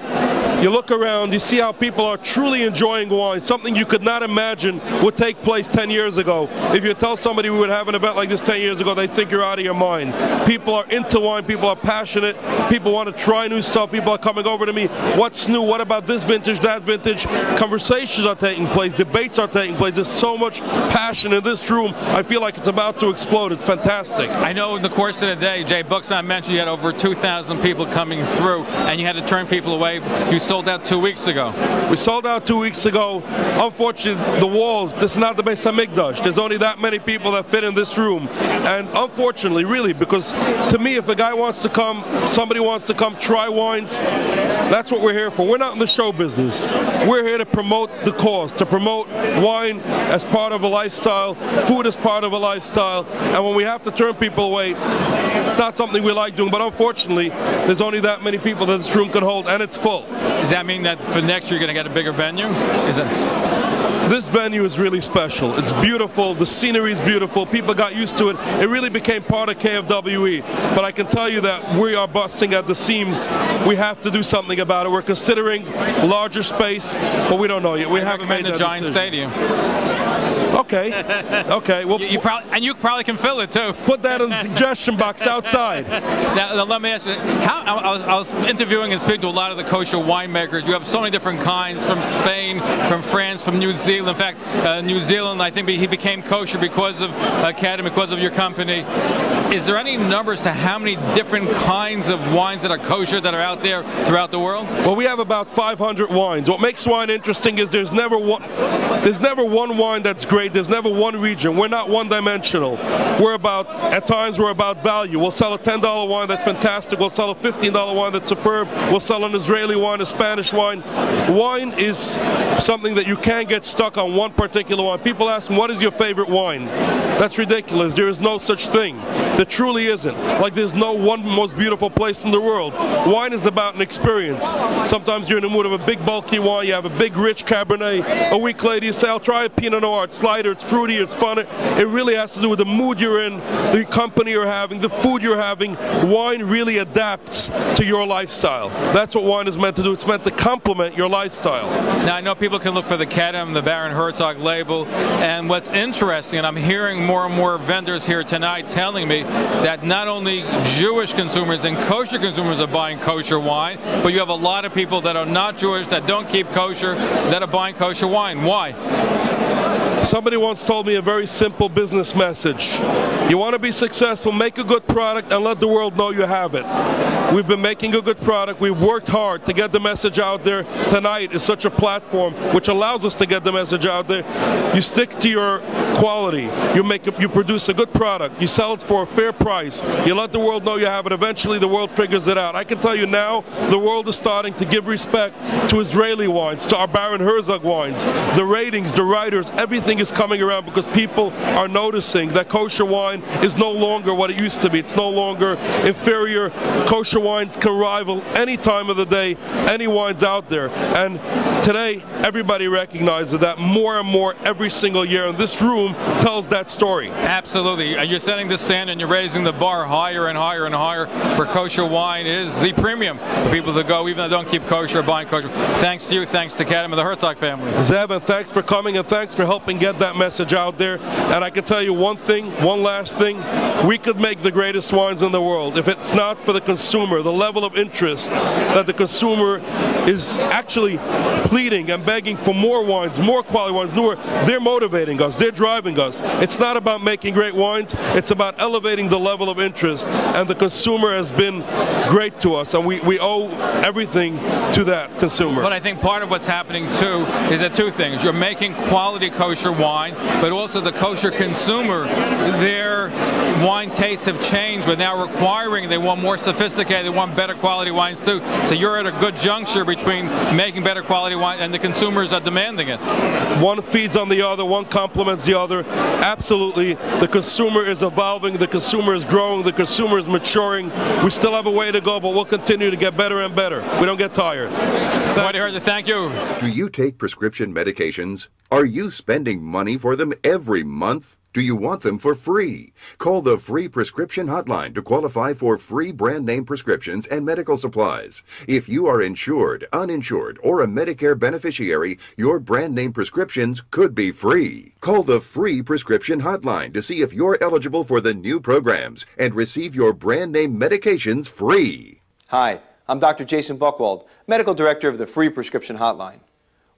You look around, you see how people are truly enjoying wine, something you could not imagine would take place 10 years ago. If you tell somebody we would have an event like this 10 years ago, they think you're out of your mind. People are into wine, people are passionate, people want to try new stuff, people are coming over to me, what's new, what about this vintage, that vintage? Conversations are taking place, debates are taking place. There's so much passion in this room, I feel like it's about to explode. It's fantastic. I know in the course of the day, Jay Buxman mentioned you had over 2,000 people coming through, and you had to turn people away. You sold out 2 weeks ago. We sold out 2 weeks ago. Unfortunately, the walls, this is not the Beis Hamikdash. There's only that many people that fit in this room. And unfortunately, really, because to me, if a guy wants to come, somebody wants to come try wines, that's what we're here for. We're not in the show business. We're here to promote the cause, to promote wine as part of a lifestyle, food as part of a lifestyle. And when we have to turn people away, it's not something we like doing. But unfortunately, there's only that many people that this room can hold, and it's full. Does that mean that for next year you're going to get a bigger venue? This venue is really special. It's beautiful. The scenery is beautiful. People got used to it. It really became part of KFWE. But I can tell you that we are busting at the seams. We have to do something about it. We're considering larger space, but we don't know yet. We haven't made that Giant decision. Stadium. Okay. Okay. Well, you probably can fill it too. Put that in the suggestion box outside. Now let me ask you. I was interviewing and speaking to a lot of the kosher winemakers. You have so many different kinds from Spain, from France, from New Zealand. In fact, New Zealand, I think he became kosher because of Kedem, because of your company. Is there any numbers to how many different kinds of wines that are kosher that are out there throughout the world? Well, we have about 500 wines. What makes wine interesting is there's never one wine that's great. There's never one region. We're not one-dimensional. At times we're about value. We'll sell a $10 wine that's fantastic. We'll sell a $15 wine that's superb. We'll sell an Israeli wine, a Spanish wine. Wine is something that you can't get stuck on one particular wine. People ask me, what is your favorite wine? That's ridiculous. There is no such thing. There truly isn't. Like there's no one most beautiful place in the world. Wine is about an experience. Sometimes you're in the mood of a big bulky wine, you have a big rich Cabernet. A week later you say, I'll try a Pinot Noir. It's lighter, it's fruity, it's fun. It really has to do with the mood you're in, the company you're having, the food you're having. Wine really adapts to your lifestyle. That's what wine is meant to do. It's meant to complement your lifestyle. Now I know people can look for the Kedem, the Baron Herzog label, and what's interesting, and I'm hearing more and more vendors here tonight telling me that not only Jewish consumers and kosher consumers are buying kosher wine, but you have a lot of people that are not Jewish, that don't keep kosher, that are buying kosher wine. Why? Somebody once told me a very simple business message. You want to be successful, make a good product and let the world know you have it. We've been making a good product. We've worked hard to get the message out there. Tonight is such a platform which allows us to get the message out there. You stick to your quality. You produce a good product. You sell it for a fair price. You let the world know you have it. Eventually the world figures it out. I can tell you now the world is starting to give respect to Israeli wines, to our Baron Herzog wines. The ratings, the writers, everything is coming around because people are noticing that kosher wine is no longer what it used to be. It's no longer inferior. Kosher wines can rival any time of the day, any wines out there. And today, everybody recognizes that more and more every single year. And this room tells that story. Absolutely. You're setting the standard and you're raising the bar higher and higher and higher for kosher wine is the premium for people to go, even though they don't keep kosher or buying kosher. Thanks to you, thanks to Kedem and the Herzog family. Zev, and thanks for coming and thanks for helping get that message out there. And I can tell you one thing, one last thing. We could make the greatest wines in the world if it's not for the consumer, the level of interest that the consumer is actually pleading and begging for more wines, more quality wines, newer. They're motivating us. They're driving us. It's not about making great wines. It's about elevating the level of interest. And the consumer has been great to us. And we owe everything to that consumer. But I think part of what's happening too is that two things. You're making quality kosher wine, but also the kosher consumer, their wine tastes have changed. We're now requiring, they want more sophisticated, they want better quality wines too. So you're at a good juncture between making better quality wine and the consumers are demanding it. One feeds on the other, one complements the other. Absolutely. The consumer is evolving, the consumer is growing, the consumer is maturing. We still have a way to go, but we'll continue to get better and better. We don't get tired. Thank you. Do you take prescription medications? Are you spending money for them every month? Do you want them for free? Call the free prescription hotline to qualify for free brand name prescriptions and medical supplies. If you are insured, uninsured, or a Medicare beneficiary, your brand name prescriptions could be free. Call the free prescription hotline to see if you're eligible for the new programs and receive your brand name medications free. Hi, I'm Dr. Jason Buchwald, Medical Director of the Free Prescription Hotline.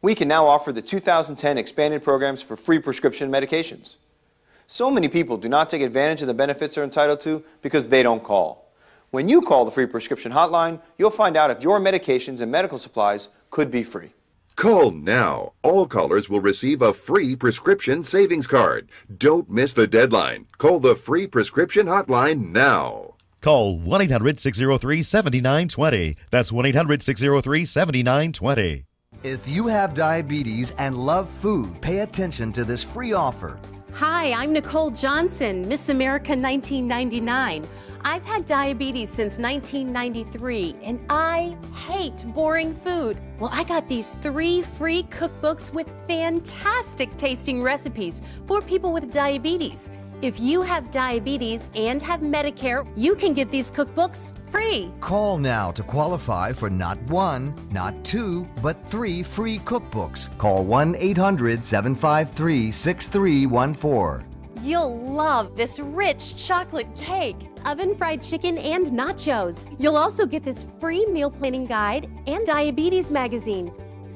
We can now offer the 2010 expanded programs for free prescription medications. So many people do not take advantage of the benefits they're entitled to because they don't call. When you call the Free Prescription Hotline, you'll find out if your medications and medical supplies could be free. Call now. All callers will receive a free prescription savings card. Don't miss the deadline. Call the Free Prescription Hotline now. Call 1-800-603-7920. That's 1-800-603-7920. If you have diabetes and love food, pay attention to this free offer. Hi, I'm Nicole Johnson, Miss America 1999. I've had diabetes since 1993, and I hate boring food. Well, I got these 3 free cookbooks with fantastic tasting recipes for people with diabetes. If you have diabetes and have Medicare, you can get these cookbooks free. Call now to qualify for not 1, not 2, but 3 free cookbooks. Call 1-800-753-6314. You'll love this rich chocolate cake, oven-fried chicken, and nachos. You'll also get this free meal planning guide and diabetes magazine.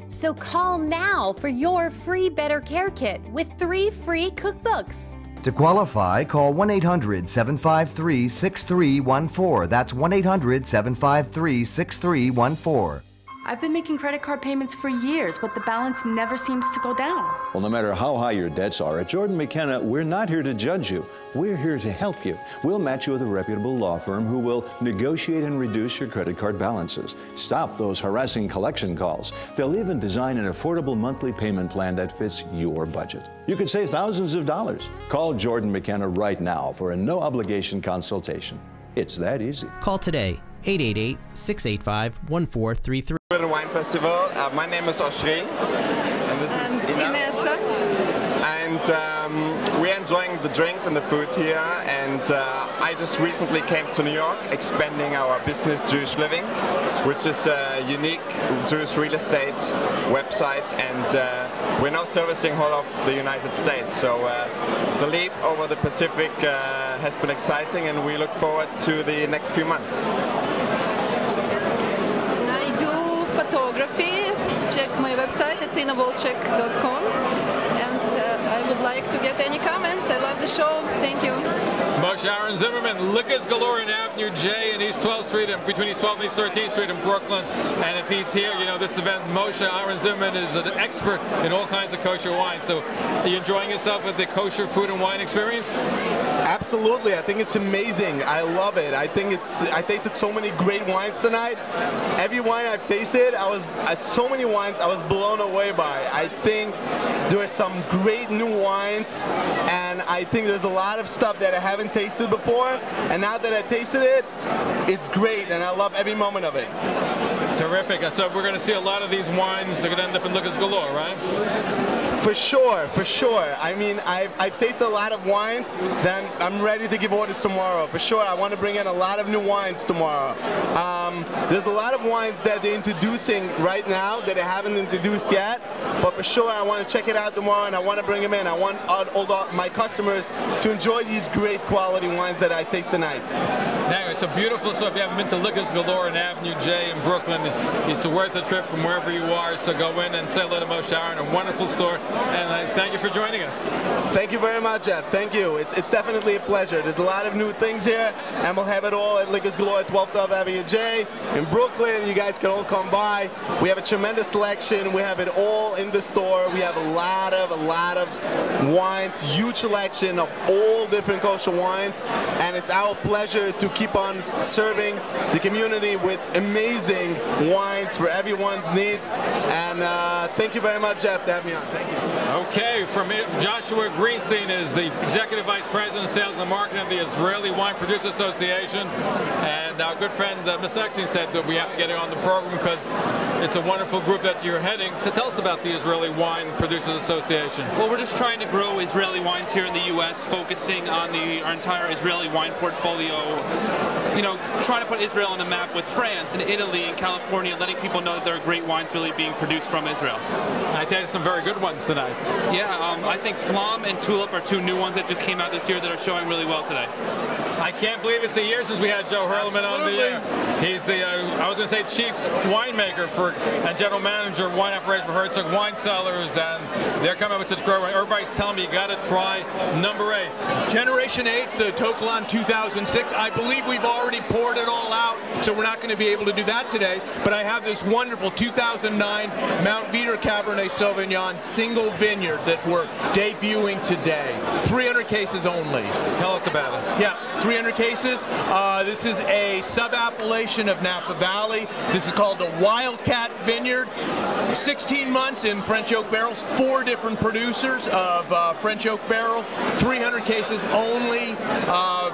So call now for your free Better Care Kit with 3 free cookbooks. To qualify, call 1-800-753-6314. That's 1-800-753-6314. I've been making credit card payments for years, but the balance never seems to go down. Well, no matter how high your debts are, at Jordan McKenna, we're not here to judge you. We're here to help you. We'll match you with a reputable law firm who will negotiate and reduce your credit card balances. Stop those harassing collection calls. They'll even design an affordable monthly payment plan that fits your budget. You could save thousands of dollars. Call Jordan McKenna right now for a no-obligation consultation. It's that easy. Call today, 888-685-1433. Wine Festival. My name is Oshri, and this is Inessa. And we're enjoying the drinks and the food here. And I just recently came to New York, expanding our business Jewish Living, which is a unique Jewish real estate website. And we're now servicing all of the United States. So the leap over the Pacific has been exciting, and we look forward to the next few months. Photography. Check my website at inavolchek.com, and I would like to get any comments. I love the show. Thank you. Moshe Aaron Zimmerman, liquors galore in Avenue J and East 12th Street, and between East 12th and East 13th Street in Brooklyn. And if he's here, you know, this event, Moshe Aaron Zimmerman is an expert in all kinds of kosher wine. So are you enjoying yourself with the kosher food and wine experience? Absolutely. I think it's amazing. I love it. I tasted so many great wines tonight. Every wine I've tasted, so many wines I was blown away by. I think there are some great new wines, and I think there's a lot of stuff that I haven't tasted before, and now that I tasted it, it's great, and I love every moment of it. Terrific. So we're going to see a lot of these wines. They're going to end up in liquors galore, right? For sure, for sure. I mean, I've tasted a lot of wines, then I'm ready to give orders tomorrow. For sure, I want to bring in a lot of new wines tomorrow. There's a lot of wines that they're introducing right now that they haven't introduced yet, but for sure I want to check it out tomorrow, and I want to bring them in. I want all my customers to enjoy these great quality wines that I taste tonight. Now, it's a beautiful store. If you haven't been to Liquors Galore in Avenue J in Brooklyn, it's worth a trip from wherever you are. So go in and say hello to Moshe Aaron, a wonderful store. And I thank you for joining us. Thank you very much, Jeff. Thank you. It's definitely a pleasure. There's a lot of new things here, and we'll have it all at Liquors Galore at 1212 Avenue J in Brooklyn. You guys can all come by. We have a tremendous selection. We have it all in the store. We have a lot of wines, huge selection of all different kosher wines, and it's our pleasure to keep on serving the community with amazing wines for everyone's needs. And thank you very much, Jeff, to have me on. Thank you. Okay, from Joshua Greenstein is the Executive Vice President of Sales and Marketing of the Israeli Wine Producers Association. And our good friend, Mr. Eckstein, said that we have to get it on the program because it's a wonderful group that you're heading. So tell us about the Israeli Wine Producers Association. Well, we're just trying to grow Israeli wines here in the U.S., focusing on our entire Israeli wine portfolio. You know, trying to put Israel on the map with France and Italy and California, letting people know that there are great wines really being produced from Israel. I tasted some very good ones tonight. Yeah, I think Flam and Tulip are two new ones that just came out this year that are showing really well today. I can't believe it's a year since we had Joe Hurlman on the air. He's the, I was going to say, chief winemaker and general manager of wine operation for Herzog Wine Cellars, and they're coming up with such great wine. Everybody's telling me you got to try number 8. Generation 8, the Talkline 2006. I believe we've already poured it all out, so we're not going to be able to do that today. But I have this wonderful 2009 Mount Veeder Cabernet Sauvignon single vineyard that we're debuting today. 300 cases only. Tell us about it. Yeah, 300 cases. This is a sub-appellation of Napa Valley. This is called the Wildcat Vineyard. 16 months in French oak barrels, 4 different producers of French oak barrels, 300 cases only.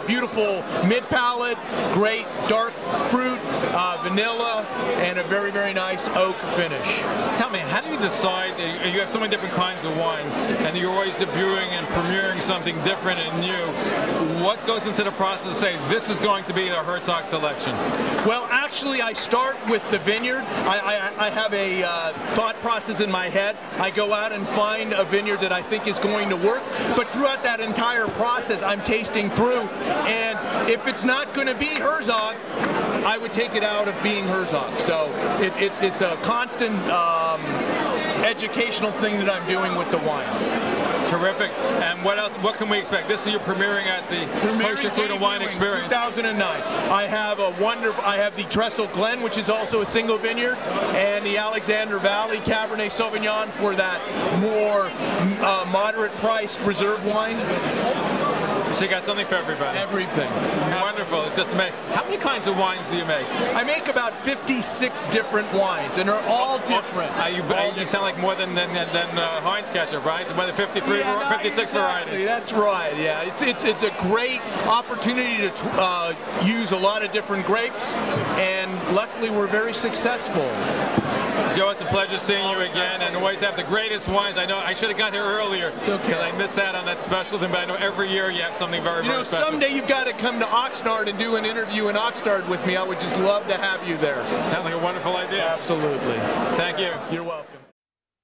Beautiful mid-palate, great dark fruit, vanilla, and a very, very nice oak finish. Tell me, how do you decide, you have so many different kinds of wines, and you're always debuting and premiering something different and new. What goes into the process to say this is going to be the Herzog selection? Well, actually, I start with the vineyard. I have a thought process in my head. I go out and find a vineyard that I think is going to work, but throughout that entire process, I'm tasting through, and if it's not going to be Herzog, I would take it out of being Herzog. So it's a constant educational thing that I'm doing with the wine. Terrific. And what else? What can we expect? This is your premiering at the Kosher Food and Wine Experience. 2009. I have the Trestle Glen, which is also a single vineyard, and the Alexander Valley Cabernet Sauvignon for that more moderate-priced reserve wine. So you got something for everybody. Everything. Wonderful. It's just amazing. How many kinds of wines do you make? I make about 56 different wines, and they're all different. You sound like more than Heinz ketchup, right? More than 56 exactly. varieties. That's right. Yeah, it's a great opportunity to use a lot of different grapes, and luckily we're very successful. Joe, it's a pleasure seeing you again, and always have the greatest wines. I know I should have got here earlier because I missed that on that special thing, but I know every year you have something very, very special. Someday you've got to come to Oxnard and do an interview in Oxnard with me. I would just love to have you there. Sounds like a wonderful idea. Absolutely. Thank you. You're welcome.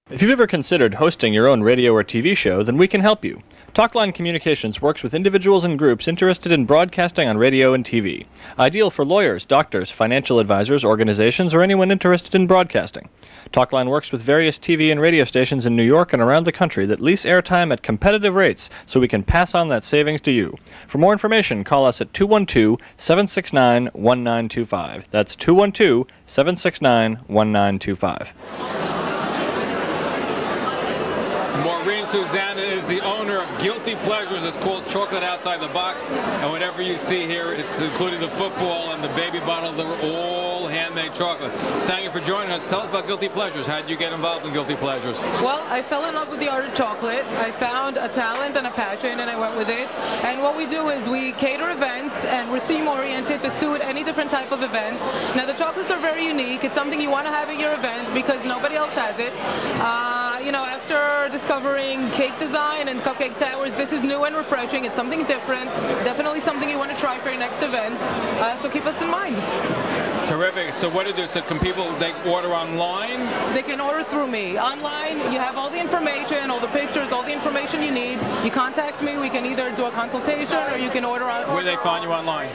If you've ever considered hosting your own radio or TV show, then we can help you. Talkline Communications works with individuals and groups interested in broadcasting on radio and TV. Ideal for lawyers, doctors, financial advisors, organizations, or anyone interested in broadcasting. Talkline works with various TV and radio stations in New York and around the country that lease airtime at competitive rates so we can pass on that savings to you. For more information, call us at 212-769-1925. That's 212-769-1925. Maureen Susanna is the owner of Guilty Pleasures. It's called Chocolate Outside the Box, and whatever you see here, it's including the football and the baby bottle. They're all handmade chocolate. Thank you for joining us. Tell us about Guilty Pleasures. How did you get involved in Guilty Pleasures? Well, I fell in love with the art of chocolate. I found a talent and a passion, and I went with it. And what we do is we cater events, and we're theme-oriented to suit any different type of event. Now, the chocolates are very unique. It's something you want to have at your event because nobody else has it. You know, after discovering cake design and cupcake towers, this is new and refreshing. It's something different. Definitely something you want to try for your next event. So keep us in mind. Terrific. So what do they do? So can people, they order online? They can order through me. Online, you have all the information, all the pictures, all the information you need. You contact me. We can either do a consultation or you can order on. Where do they find you online?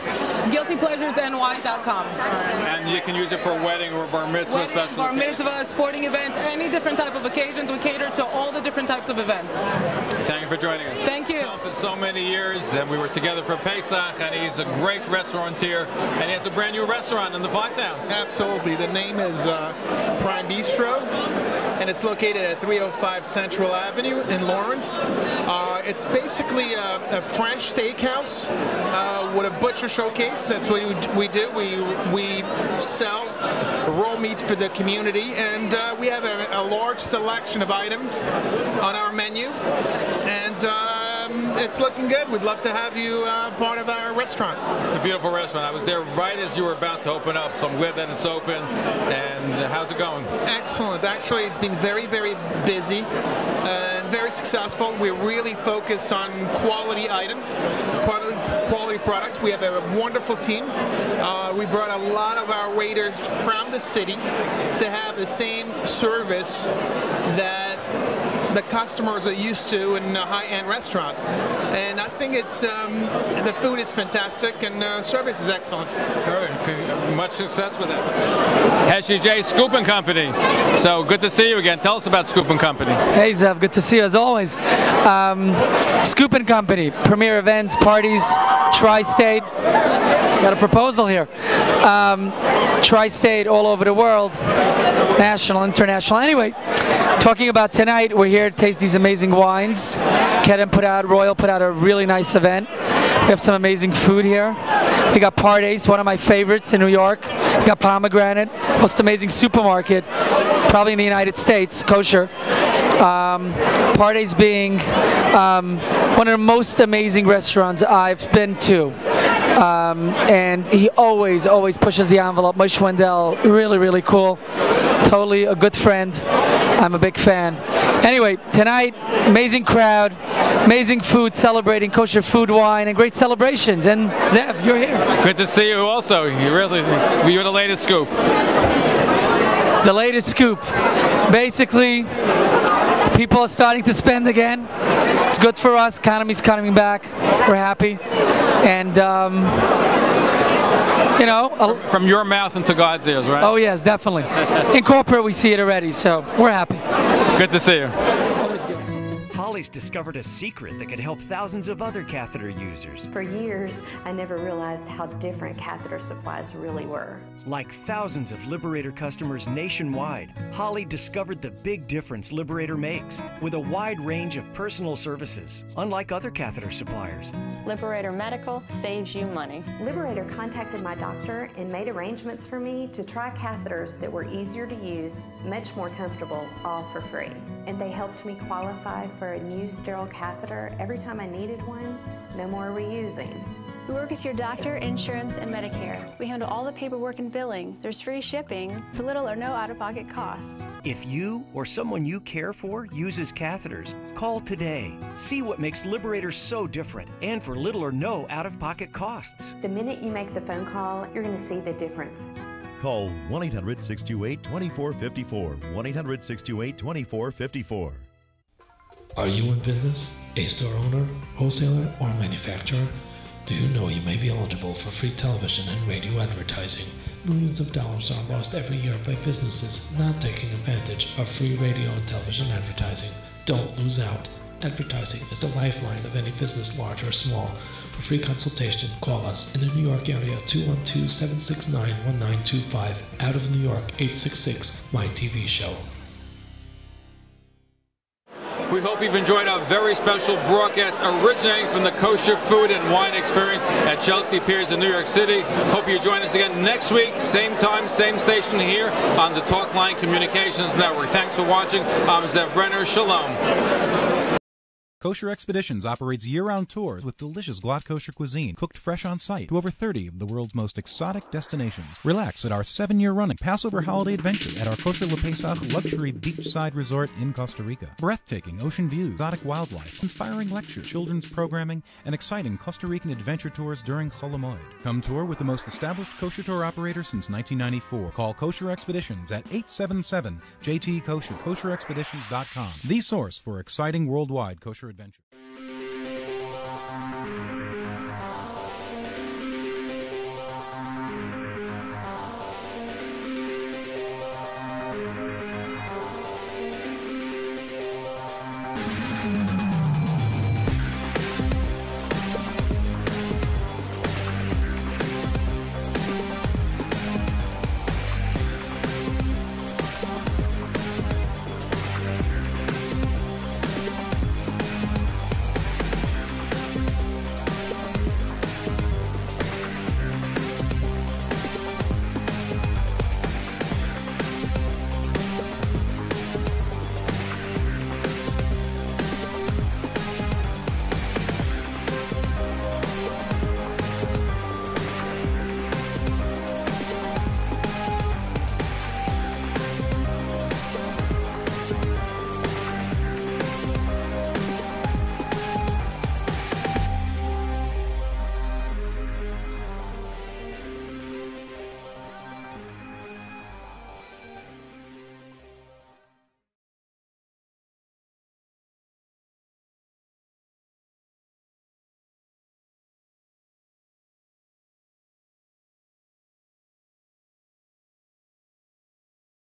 GuiltyPleasuresNY.com. And you can use it for a wedding or a bar mitzvah, wedding, special bar mitzvah, sporting event, any different type of occasions. We cater to all the different types of events. Thank you for joining us. Thank you. For so many years, and we were together for Pesach, and he's a great restaurateur, and he has a brand new restaurant in the 5 towns. Absolutely. The name is Prime Bistro, and it's located at 305 Central Avenue in Lawrence. It's basically a French steakhouse with a butcher showcase. That's what we do. We sell raw meat for the community, and we have a large selection of items on our menu, and it's looking good. We'd love to have you part of our restaurant. It's a beautiful restaurant. I was there right as you were about to open up, so I'm glad that it's open. And how's it going? Excellent. Actually, it's been very, very busy and very successful. We're really focused on quality items, quality products. We have a wonderful team. We brought a lot of our waiters from the city to have the same service that the customers are used to in a high-end restaurant, and I think it's the food is fantastic and service is excellent. Much success with it. Heshy J Scoop and Company. So good to see you again. Tell us about Scoop and Company. Hey Zev, good to see you as always. Scoop and Company, premier events, parties, tri-state. Got a proposal here. Tri-state, all over the world, national, international. Anyway, talking about tonight, we're here to taste these amazing wines. Kedem Royal put out a really nice event. We have some amazing food here. We got Pardes, one of my favorites in New York. We got Pomegranate, most amazing supermarket, probably in the United States, Kosher. Pardes being one of the most amazing restaurants I've been to. And he always pushes the envelope. Moshe Wendell, really, really cool. Totally a good friend. I'm a big fan. Anyway, tonight, amazing crowd, amazing food, celebrating kosher food, wine, and great celebrations. And Zev, you're here. Good to see you also. You're the latest scoop. The latest scoop. Basically, people are starting to spend again. It's good for us. Economy's coming back. We're happy. And you know, from your mouth into God's ears, right? Oh yes, definitely. In corporate, we see it already, so we're happy. Good to see you. Holly's discovered a secret that could help thousands of other catheter users. For years, I never realized how different catheter supplies really were. Like thousands of Liberator customers nationwide, Holly discovered the big difference Liberator makes with a wide range of personal services, unlike other catheter suppliers. Liberator Medical saves you money. Liberator contacted my doctor and made arrangements for me to try catheters that were easier to use, much more comfortable, all for free. And they helped me qualify for a new sterile catheter every time I needed one. No more reusing. We work with your doctor, insurance, and Medicare. We handle all the paperwork and billing. There's free shipping for little or no out-of-pocket costs. If you or someone you care for uses catheters, call today. See what makes Liberator so different and for little or no out-of-pocket costs. The minute you make the phone call, you're going to see the difference. Call 1-800-628-2454. 1-800-628-2454. Are you in business, a store owner, wholesaler, or manufacturer? Do you know you may be eligible for free television and radio advertising? Millions of dollars are lost every year by businesses not taking advantage of free radio and television advertising. Don't lose out. Advertising is the lifeline of any business, large or small. For free consultation, call us in the New York area 212-769-1925. Out of New York, 866-MY-TV Show. We hope you've enjoyed our very special broadcast originating from the Kosher Food and Wine Experience at Chelsea Piers in New York City. Hope you join us again next week, same time, same station here on the Talkline Communications Network. Thanks for watching. I'm Zev Brenner. Shalom. Kosher Expeditions operates year-round tours with delicious glatt kosher cuisine cooked fresh on site to over 30 of the world's most exotic destinations. Relax at our 7-year running Passover holiday adventure at our Kosher Le Pesach luxury beachside resort in Costa Rica. Breathtaking ocean views, exotic wildlife, inspiring lectures, children's programming, and exciting Costa Rican adventure tours during Chol Hamoed. Come tour with the most established kosher tour operator since 1994. Call Kosher Expeditions at 877-JT-KOSHER, kosherexpeditions.com, the source for exciting worldwide kosher adventure.